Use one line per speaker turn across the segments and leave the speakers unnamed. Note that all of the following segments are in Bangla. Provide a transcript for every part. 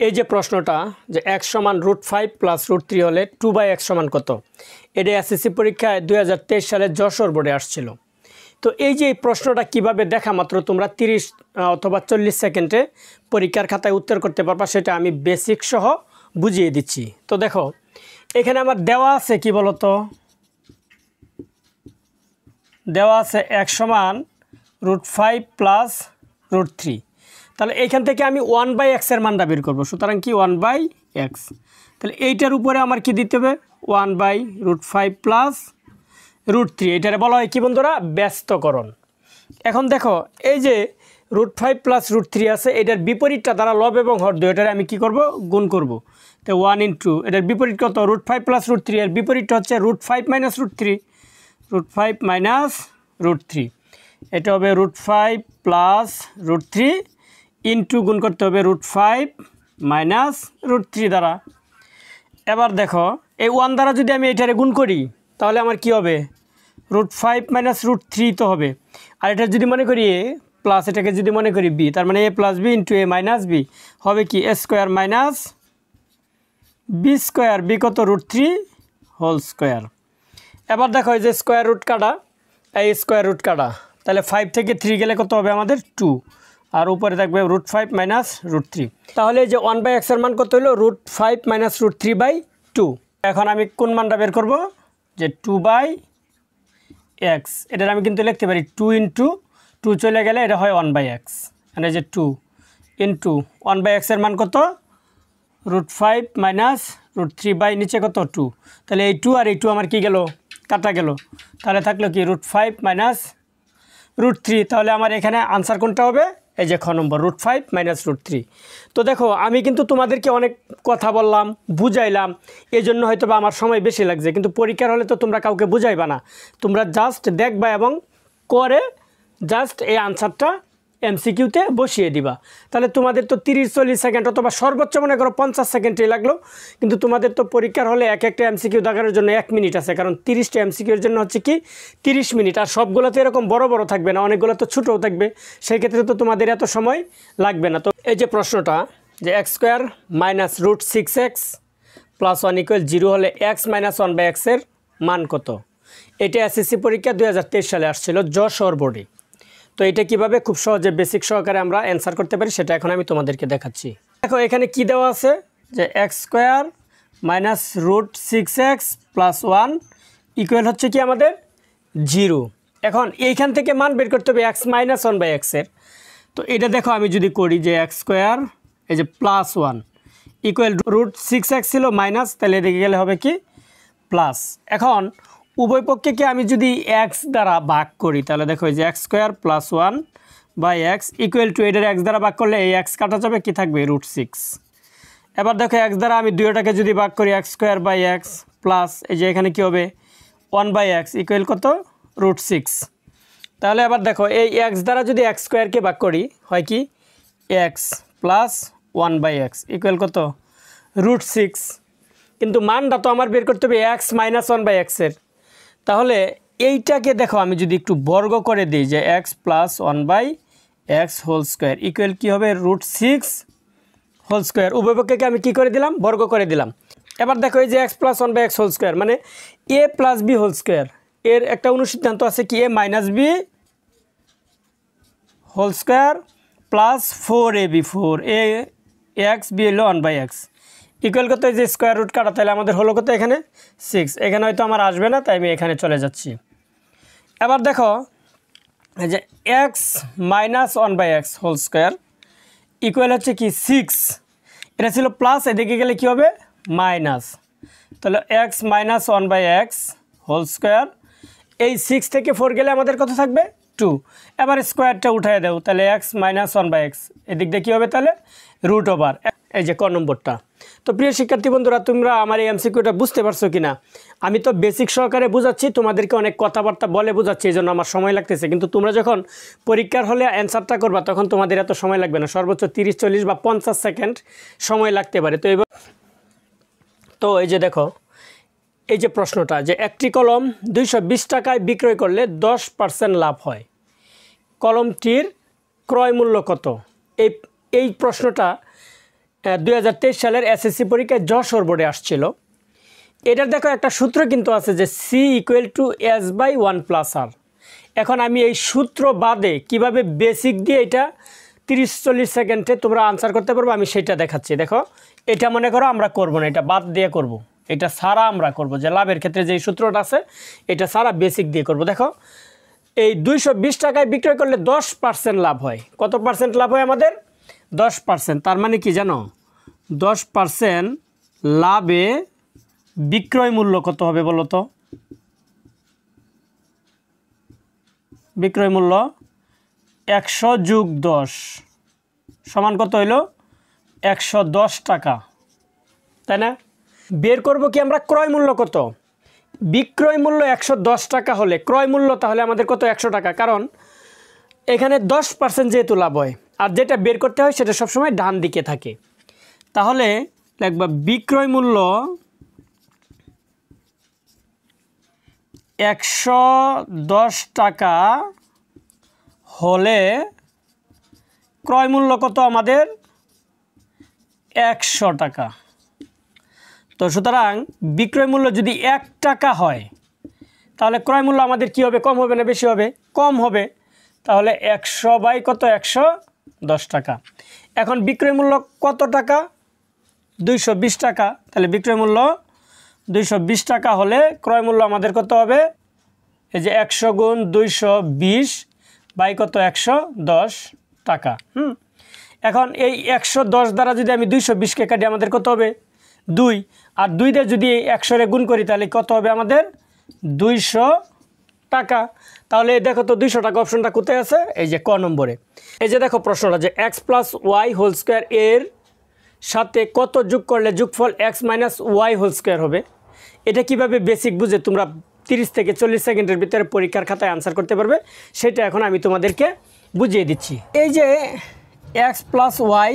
এই যে প্রশ্নটা যে x সমান √5 প্লাস √3 হলে 2/x সমান কত, এটা এসএসসি পরীক্ষায় 2023 সালে যশোর বোর্ডে আসছিল। তো এই যে প্রশ্নটা কিভাবে দেখা মাত্র তোমরা 30 অথবা 40 সেকেন্ডে পরীক্ষার খাতায় উত্তর করতে পারবা, সেটা আমি বেসিক সহ বুঝিয়ে দিচ্ছি। তো দেখো এখানে আমার দেওয়া আছে কি বলতো, দেওয়া আছে x সমান √5 প্লাস √3। তাহলে এইখান থেকে আমি 1/x এর মানটা বের করবো, সুতরাং কি 1/x। তাহলে এইটার উপরে আমার কি দিতে হবে 1/√5 প্লাস √3। এটারে বলা হয় কি বন্ধুরা, ব্যস্তকরণ। এখন দেখো এই যে √5 প্লাস √3 আছে, এটার বিপরীতটা দ্বারা লব এবং হর দুইটারে আমি কি করব, গুণ করব। তো 1 × এটার বিপরীত কত, √5 প্লাস √3, এর বিপরীতটা হচ্ছে √5 মাইনাস √3, √5 মাইনাস √3। এটা হবে √5 প্লাস √3 ইন্টু গুণ করতে হবে √5 মাইনাস √3 দ্বারা। এবার দেখো এই 1 দ্বারা যদি আমি এটারে গুণ করি তাহলে আমার কি হবে, √5 মাইনাস √3 তো হবে। আর এটা যদি মনে করি a প্লাস এটাকে যদি মনে করি b, তার মানে a plus b into a minus b হবে কি a square minus b square, b কত √3 হোল স্কোয়ার। এবার দেখো এই যে স্কোয়ার রুট কাটা, এই স্কোয়ার রুট কাটা, তাহলে 5 থেকে 3 গেলে কত হবে আমাদের 2, আর উপরে থাকবে √5 মাইনাস √3। তাহলে এই যে 1/x এর মান কত হলো, √5 মাইনাস √3/2। এখন আমি কোন মানটা বের করব, যে 2/x। এটার আমি কিন্তু লিখতে পারি 2 × 2 চলে গেলে এটা হয় 1/x, মানে যে 2 × 1/x এর মান কত, √5 মাইনাস √3 নিচে কত 2। তাহলে এই 2 আর এই 2 আমার কি গেল, কাটা গেল। তাহলে থাকলো কি √5 মাইনাস √3। তাহলে আমার এখানে আনসার কোনটা হবে, এই যে খ নম্বর √5 মাইনাস √3। তো দেখো আমি কিন্তু তোমাদেরকে অনেক কথা বললাম, বুঝাইলাম, এই জন্য হয়তো বা আমার সময় বেশি লাগছে, কিন্তু পরীক্ষার হলে তো তোমরা কাউকে বুঝাইবা না, তোমরা জাস্ট দেখবা এবং করে জাস্ট এই আনসারটা এমসিকিউতে বসিয়ে দিবা। তাহলে তোমাদের তো 30-40 সেকেন্ড অথবা সর্বোচ্চ মনে করো 50 সেকেন্ডই লাগলো, কিন্তু তোমাদের তো পরীক্ষার হলে এক একটা এমসিকিউ দেখানোর জন্য 1 মিনিট আছে, কারণ 30টা এমসিকিউর জন্য হচ্ছে কি 30 মিনিট। আর সবগুলো তো এরকম বড় বড় থাকবে না, অনেকগুলো তো ছোটও থাকবে, সেই ক্ষেত্রে তো তোমাদের এত সময় লাগবে না। তো এই যে প্রশ্নটা যে x² মাইনাস √6x প্লাস 1 = 0 হলে x মাইনাস 1/x এর মান কত, এটা এসএসসি পরীক্ষা 2023 সালে আসছিল যশোর বোর্ডে। তো এটা কিভাবে খুব সহজে বেসিক সহকারে আমরা অ্যান্সার করতে পারি সেটা এখন আমি তোমাদেরকে দেখাচ্ছি। দেখো এখানে কি দেওয়া আছে, যে x² minus √6x plus 1 equal হচ্ছে কি আমাদের 0। এখন এইখান থেকে মান বের করতে হবে x মাইনাস 1/x এর। তো এটা দেখো আমি যদি করি যে x² এই যে প্লাস 1 ইকুয়াল √6x ছিল মাইনাস, তাহলে এদিকে গেলে হবে কি প্লাস। এখন উভয় পক্ষকে আমি যদি x দ্বারা ভাগ করি তাহলে দেখো এই যে x² plus 1/x equal to এটার x দ্বারা ভাগ করলে এই x কাটা যাবে, কি থাকবে √6। এবার দেখো x দ্বারা আমি দুইটাকে যদি ভাগ করি x² প্লাস এই যে এখানে কি হবে 1/x ইকুয়াল কত √6। তাহলে এবার দেখো এই x দ্বারা যদি x² কে ভাগ করি হয় কি x প্লাস 1/x ইকুয়াল কত √6। কিন্তু মানটা তো আমার বের করতে হবে x মাইনাস 1/x এর। তাহলে এইটাকে দেখো আমি যদি একটু বর্গ করে দিই যে x plus 1/x whole square equal কী হবে √6 হোল স্কোয়ার। উভয় পক্ষকে আমি কী করে দিলাম, বর্গ করে দিলাম। এবার দেখো এই যে x plus 1/x whole square মানে a plus b whole square, এর একটা অনুসিদ্ধান্ত আছে কি a minus b whole square plus 4ab 4ax b হলো 1/x ইকুয়াল কত, এই যে স্কোয়ার রুট কাটা, তাহলে আমাদের হলো কত এখানে 6। এখানে হয়তো আমার আসবে না, তাই আমি এখানে চলে যাচ্ছি। এবার দেখো এই যে x minus 1/x whole square equal হচ্ছে কি 6, এটা ছিল প্লাস, এদিকে গেলে কি হবে মাইনাস। তাহলে x minus 1/x whole square, এই 6 থেকে 4 গেলে আমাদের কত থাকবে 2। এবার স্কোয়ারটা উঠায় দেও, তাহলে x মাইনাস 1/x এদিক দিয়ে কী হবে তাহলে √ওভার, এই যে ক নম্বরটা। তো প্রিয় শিক্ষার্থী বন্ধুরা, তোমরা আমার এই এমসিকিউটা বুঝতে পারছো কি না? আমি তো বেসিক সহকারে বুঝাচ্ছি, তোমাদেরকে অনেক কথাবার্তা বলে বুঝাচ্ছি, এই জন্য আমার সময় লাগতেছে, কিন্তু তোমরা যখন পরীক্ষার হলে অ্যান্সারটা করবা তখন তোমাদের এত সময় লাগবে না, সর্বোচ্চ 30-40 বা 50 সেকেন্ড সময় লাগতে পারে। তো এবার তো এই যে দেখো এই যে প্রশ্নটা যে একটি কলম 220 টাকায় বিক্রয় করলে 10% লাভ হয়, কলমটির ক্রয় মূল্য কত? এই প্রশ্নটা 2023 সালের এসএসসি পরীক্ষায় যশোর বোর্ডে আসছিল। এটার দেখো একটা সূত্র কিন্তু আছে যে C = S/1 + R। এখন আমি এই সূত্র বাদে কিভাবে বেসিক দিয়ে এটা 30-40 সেকেন্ডে তোমরা আনসার করতে পারবো আমি সেটা দেখাচ্ছি। দেখো এটা মনে করো আমরা করব না, এটা বাদ দিয়ে করব, এটা সারা আমরা করব, যে লাভের ক্ষেত্রে যে সূত্রটা আছে এটা সারা বেসিক দিয়ে করব। দেখো এই 220 টাকায় বিক্রয় করলে 10% লাভ হয়। কত পার্সেন্ট লাভ হয় আমাদের? 10%। তার মানে কি জানো, 10% লাভে বিক্রয় মূল্য কত হবে বলো তো? বিক্রয় মূল্য 100 + 10 সমান কত হইল? 110 টাকা, তাই না? বের করব কি আমরা ক্রয় মূল্য কত? বিক্রয় মূল্য 110 টাকা হলে ক্রয় মূল্য তাহলে আমাদের কত? 100 টাকা। কারণ এখানে 10% যেহেতু লাভ হয়, আর যেটা বের করতে হয় সেটা সবসময় ডান দিকে থাকে। তাহলে লিখবা বিক্রয় মূল্য 110 টাকা হলে ক্রয় মূল্য কত আমাদের? 100 টাকা। তো সুতরাং বিক্রয় মূল্য যদি 1 টাকা হয় তাহলে ক্রয় মূল্য আমাদের কি হবে? কম হবে না বেশি হবে? কম হবে। তাহলে 100/কত? 110 টাকা। এখন বিক্রয় মূল্য কত টাকা? 220 টাকা। তাহলে বিক্রয় মূল্য 220 টাকা হলে ক্রয় মূল্য আমাদের কত হবে? এই যে 100 × 220/কত? 110 টাকা। এখন এই 110 দ্বারা যদি আমি 220কে কাটি আমাদের কত হবে? 2। আর 2 দিয়ে যদি 100 গুণ করি তাহলে কত হবে আমাদের? 200 টাকা। তাহলে দেখো তো 200 টাকা অপশনটা কোথায় আছে? এই যে ক নম্বরে। এই যে দেখো প্রশ্নটা যে x + y² এর সাথে কত যোগ করলে যোগফল x - y² হবে। এটা কিভাবে বেসিক বুঝে তোমরা 30 থেকে 40 সেকেন্ডের ভিতরে পরীক্ষার খাতায় আনসার করতে পারবে সেটা এখন আমি তোমাদেরকে বুঝিয়ে দিচ্ছি। এই যে x + y²,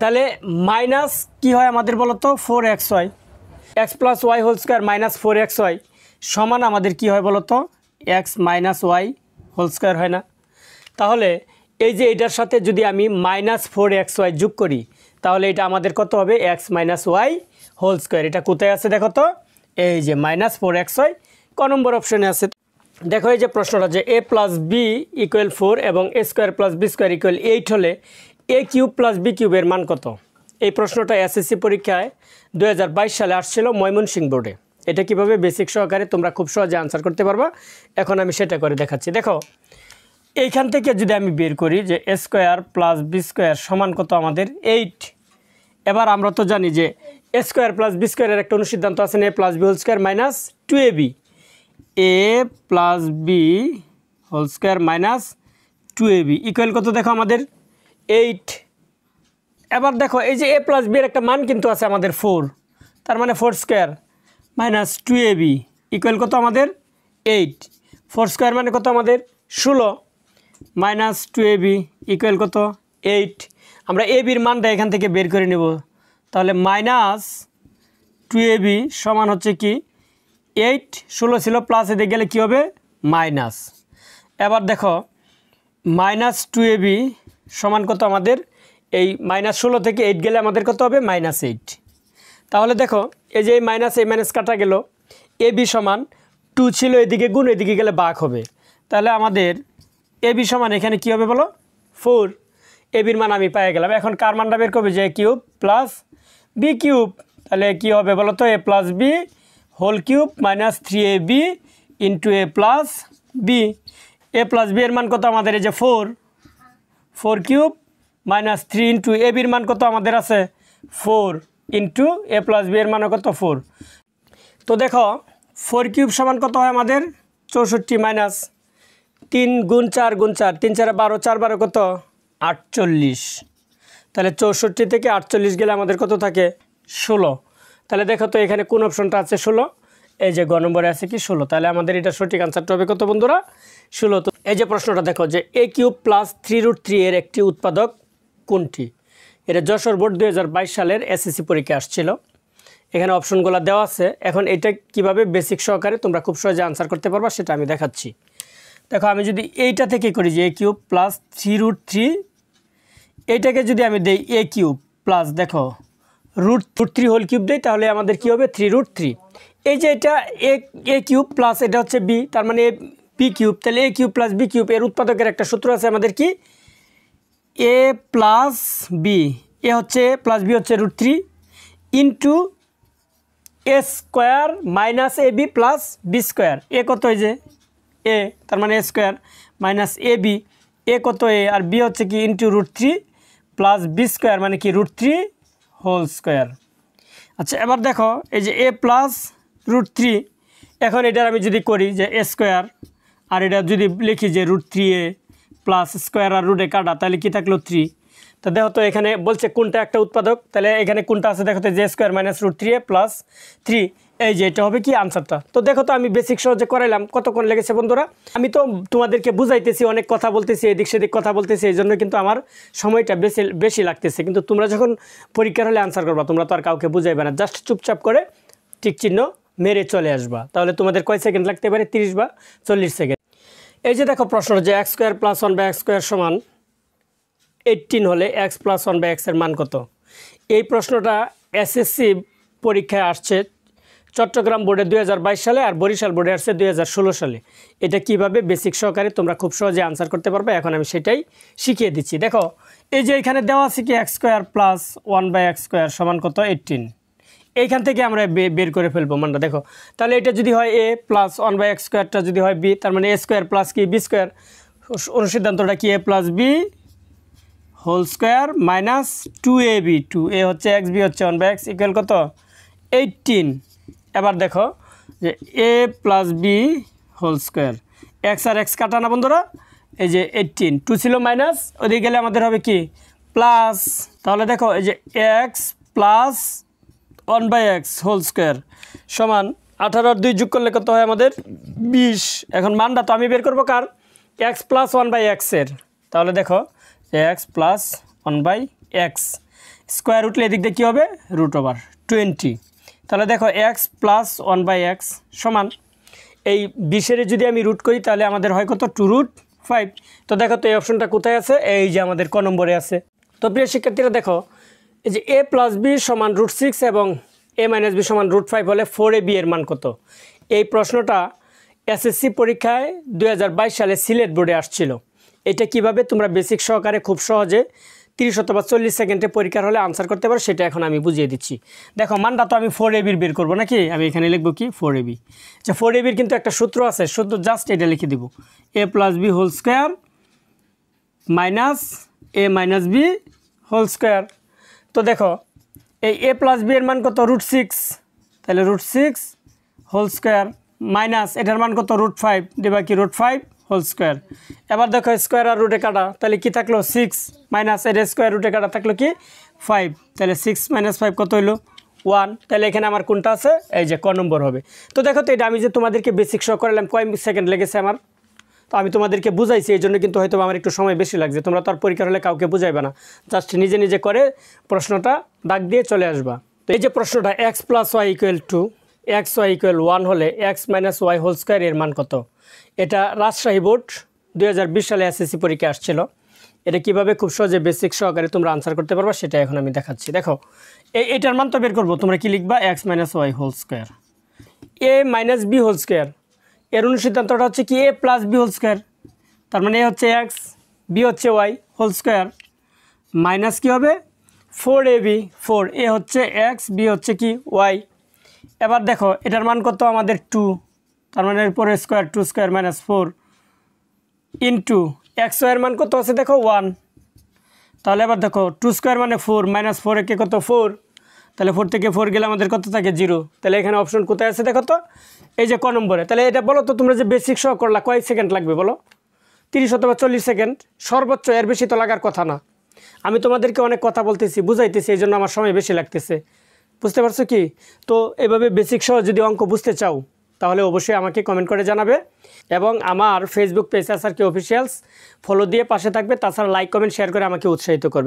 তাহলে মাইনাস কি হয় আমাদের বলো তো? 4xy। x + y² - 4xy সমান আমাদের কি হয় বলো তো? x - y² হয় না? তাহলে এই যে এটার সাথে যদি আমি -4xy যোগ করি তাহলে এটা আমাদের কত হবে? x - y²। এটা কোথায় আছে দেখো তো? এই যে -4xy ক নম্বর অপশনে আছে। দেখো এই যে প্রশ্নটা যে a + b = 4 এবং a² + b² = 8 হলে a³ + b³ এর মান কত? এই প্রশ্নটা এসএসসি পরীক্ষায় 2022 সালে আসছিল ময়মনসিংহ বোর্ডে। এটা কিভাবে বেসিক সহকারে তোমরা খুব সহজে আনসার করতে পারবা এখন আমি সেটা করে দেখাচ্ছি। দেখো এইখান থেকে যদি আমি বের করি যে a² + b² সমান কত আমাদের? 8। এবার আমরা তো জানি যে a² + b² এর একটা অনুসিদ্ধান্ত আছে, a + b² - 2ab। a + b² - 2ab equal কত? দেখো আমাদের 8। এবার দেখো এই যে a + b এর একটা মান কিন্তু আছে আমাদের 4, তার মানে 4² - 2ab ইকুয়াল কত আমাদের? 8। 4² মানে কত আমাদের? 16 - 2ab ইকুয়াল কত? 8। আমরা ab-র মানটা এখান থেকে বের করে নেব। তাহলে -2ab সমান হচ্ছে কি? 8। 16 ছিল প্লাস এদিকে গেলে কী হবে? মাইনাস। এবার দেখো -2ab সমান কত আমাদের? এই -16 থেকে 8 গেলে আমাদের কত হবে? -8। তাহলে দেখো এই যে মাইনাস কাটা গেল। ab সমান 2 ছিল, এদিকে গুণ, এদিকে গেলে ভাগ হবে। তাহলে আমাদের ab সমান এখানে কি হবে বলো? 4। ab-র মান আমি পেয়ে গেলাম। এখন কার মানটা বের করবে? যে a³ + b³। তাহলে কি হবে বলো তো? a + b² - 3ab * a + b। a + b এর মান কত আমাদের? এই যে 4। 4³ - 3 * ab-র মান কত আমাদের আছে? 4 * a + b এর মান কত? 4। তো দেখো 4³ সমান কত হয় আমাদের? 64 মাইনাস 3 × 4 × 4 3 4 12 4 12 কত? 48। তাহলে 64 থেকে 48 গেলে আমাদের কত থাকে? 16। তাহলে দেখো তো এখানে কোন অপশনটা আছে? 16। এই যে গ নম্বরে আছে কি? 16। তাহলে আমাদের এটা সঠিক আনসারটা হবে কত বন্ধুরা? 16। তো এই যে প্রশ্নটা দেখো যে a³ + 3√3 এর একটি উৎপাদক কোনটি? এটা যশোর বোর্ড 2022 সালের এসএসসি পরীক্ষা আসছিল। এখানে অপশনগুলো দেওয়া আছে। এখন এটা কিভাবে বেসিক সহকারে তোমরা খুব সহজে আনসার করতে পারবা সেটা আমি দেখাচ্ছি। দেখো আমি যদি এইটা থেকে করি যে a³ + 3√3 এইটাকে যদি আমি দেই এ কিউব প্লাস দেখো রুট 3 হোল কিউব দেই তাহলে আমাদের কি হবে 3√3। এই যে এটা এ কিউব প্লাস এটা হচ্ছে বি, তার মানে বি কিউব, তাহলে এ কিউব প্লাস বি কিউব এর উৎপাদকের একটা সূত্র আছে আমাদের কি এ প্লাস বি, এ হচ্ছে এ প্লাস বি হচ্ছে √3 into A square minus A B plus B square. এ কত এই যে এ, তার মানে এ স্কোয়ার মাইনাস এ বি, এ কত এ আর বি হচ্ছে কি ইন্টু √3 প্লাস বি স্কোয়ার মানে কি √3 হোল স্কোয়ার। আচ্ছা এবার দেখো এই যে এ প্লাস √3, এখন এটার আমি যদি করি যে এ স্কোয়ার আর এটা যদি লিখি যে √3a প্লাস স্কোয়ার আর রুটে কাটা তাহলে কী থাকলো 3। তো দেখো তো এখানে বলছে কোনটা একটা উৎপাদক, তাহলে এখানে কোনটা আছে দেখো তো যে স্কোয়ার মাইনাস √3a প্লাস 3, এই যে এটা হবে কি আনসারটা। তো দেখো তো আমি বেসিক সহজে করাইলাম, কতক্ষণ লেগেছে বন্ধুরা? আমি তো তোমাদেরকে বুঝাইতেছি, অনেক কথা বলতেছি, এদিক সেদিক কথা বলতেছি, এই জন্য কিন্তু আমার সময়টা বেশি লাগতেছে। কিন্তু তোমরা যখন পরীক্ষার হলে আনসার করবা তোমরা তো আর কাউকে বুঝাইবে না, জাস্ট চুপচাপ করে টিক চিহ্ন মেরে চলে আসবা। তাহলে তোমাদের কয় সেকেন্ড লাগতে পারে? 30 বা 40 সেকেন্ড। এই যে দেখো প্রশ্ন যে x² + 1/x² সমান 18 হলে x + 1/x এর মান কত? এই প্রশ্নটা এসএসসি পরীক্ষায় আসছে চট্টগ্রাম বোর্ডে 2022 সালে আর বরিশাল বোর্ডে আসছে 2016 সালে। এটা কিভাবে বেসিক সহকারে তোমরা খুব সহজে আনসার করতে পারবে, এখন আমি সেটাই শিখিয়ে দিচ্ছি। দেখো এই যে এখানে দেওয়া আছে কি x² + 1/x² সমান কত 18, এইখান থেকে আমরা বের করে ফেলবো মানটা। দেখো তাহলে এটা যদি হয় a প্লাস 1/x²টা যদি হয় b, তার মানে a স্কোয়ার প্লাস কি b স্কোয়ার, অনুসিদ্ধান্তটা কি a plus b whole square minus 2ab, 2a হচ্ছে x, b হচ্ছে 1/x ইকুয়াল কত 18। এবার দেখো যে a plus b whole square, x আর x কাটা না বন্ধুরা, এই যে 18, 2 ছিল মাইনাস, ওদিকে গেলে আমাদের হবে কি প্লাস। তাহলে দেখো এই যে x plus 1/x whole square সমান 18 আর 2 যোগ করলে কত হয় আমাদের 20। এখন মানটা তো আমি বের করবো কার, x প্লাস 1/x এর। তাহলে দেখো যে x প্লাস 1/x স্কোয়ার উঠলে এদিক দিয়ে কী হবে √20। তাহলে দেখো x প্লাস 1/x সমান এই 20-এর যদি আমি রুট করি তাহলে আমাদের হয় কত 2√5। তো দেখো তো এই অপশনটা কোথায় আছে, এই যে আমাদের ক নম্বরে আছে। তো প্রিয় শিক্ষার্থীরা দেখো এই যে a প্লাস b সমান √6 এবং a মাইনাস b সমান √5 হলে 4ab এর মান কত? এই প্রশ্নটা এসএসসি পরীক্ষায় 2022 সালে সিলেট বোর্ডে আসছিল। এটা কিভাবে তোমরা বেসিক সহকারে খুব সহজে 30 অথবা 40 সেকেন্ডে পরীক্ষার হলে আনসার করতে পারো সেটা এখন আমি বুঝিয়ে দিচ্ছি। দেখো মানটা তো আমি 4ab বের করবো নাকি, আমি এখানে লিখবো কি 4ab। আচ্ছা 4ab কিন্তু একটা সূত্র আছে, সূত্র জাস্ট এটা লিখে দিব a plus b whole square minus a minus b whole square. তো দেখো এই a প্লাস b এর মান কত √6, তাহলে √6 হোল স্কোয়ার মাইনাস এটার মান কত √5 দেবা কি √5 হোল স্কোয়ার। এবার দেখো স্কোয়ার আর রুটে কাটা তাহলে কি থাকলো 6 মাইনাস এর স্কোয়ার রুটে কাটা থাকলো কি 5, তাহলে 6 - 5 কত হইলো 1। তাহলে এখানে আমার কোনটা আছে, এই যে ক নম্বর হবে। তো দেখো তো এটা আমি যে তোমাদেরকে বেসিক শো করালাম কয় সেকেন্ড লেগেছে আমার, তো আমি তোমাদেরকে বুঝাইছি, এই জন্য কিন্তু হয়তো আমার একটু সময় বেশি লাগছে। তোমরা তো আর পরীক্ষা হলে কাউকে বুঝাইবে না, জাস্ট নিজে নিজে করে প্রশ্নটা দাগ দিয়ে চলে আসবা। তো এই যে প্রশ্নটা x + y = 2, x y = 1 হলে x - y হোল স্কোয়ার এর মান কত? এটা রাজশাহী বোর্ড 2020 সালে এসএসসি পরীক্ষা আসছিল। এটা কিভাবে খুব সহজে বেসিক সহকারে তোমরা আনসার করতে পারবা সেটা এখন আমি দেখাচ্ছি। দেখো এটার মান তো বের করবো, তোমরা কি লিখবা x - y whole square a minus b whole square. এর অনুসিদ্ধান্তটা হচ্ছে কি a plus b whole square, তার মানে a হচ্ছে x, b হচ্ছে y হোল স্কোয়ার মাইনাস কী হবে 4ab, 4 a হচ্ছে x, b হচ্ছে কি y। এবার দেখো এটার মান কত আমাদের 2, তার মানে এর পরে square 2 square minus 4 into x এর মান কত আছে দেখো 1। তাহলে এবার দেখো 2 স্কোয়ার মানে 4 মাইনাস 4 একে কত 4, তাহলে 4 থেকে 4 গেলে আমাদের কত থাকে 0। তাহলে এখানে অপশন কোথায় আছে দেখো তো, এই যে ক নম্বরে। তাহলে এটা বলো তো তোমরা যে বেসিক সহ করলা কয় সেকেন্ড লাগবে বলো? 30 অথবা 40 সেকেন্ড সর্বোচ্চ, এর বেশি তো লাগার কথা না। আমি তোমাদেরকে অনেক কথা বলতেছি বুঝাইতেছি, এই জন্য আমার সময় বেশি লাগতেছে, বুঝতে পারছো কি? তো এভাবে বেসিক সহ যদি অঙ্ক বুঝতে চাও তাহলে অবশ্যই আমাকে কমেন্ট করে জানাবে এবং আমার Facebook page SRK officials follow দিয়ে পাশে থাকবে। তাছাড়া লাইক কমেন্ট শেয়ার করে আমাকে উৎসাহিত করবে।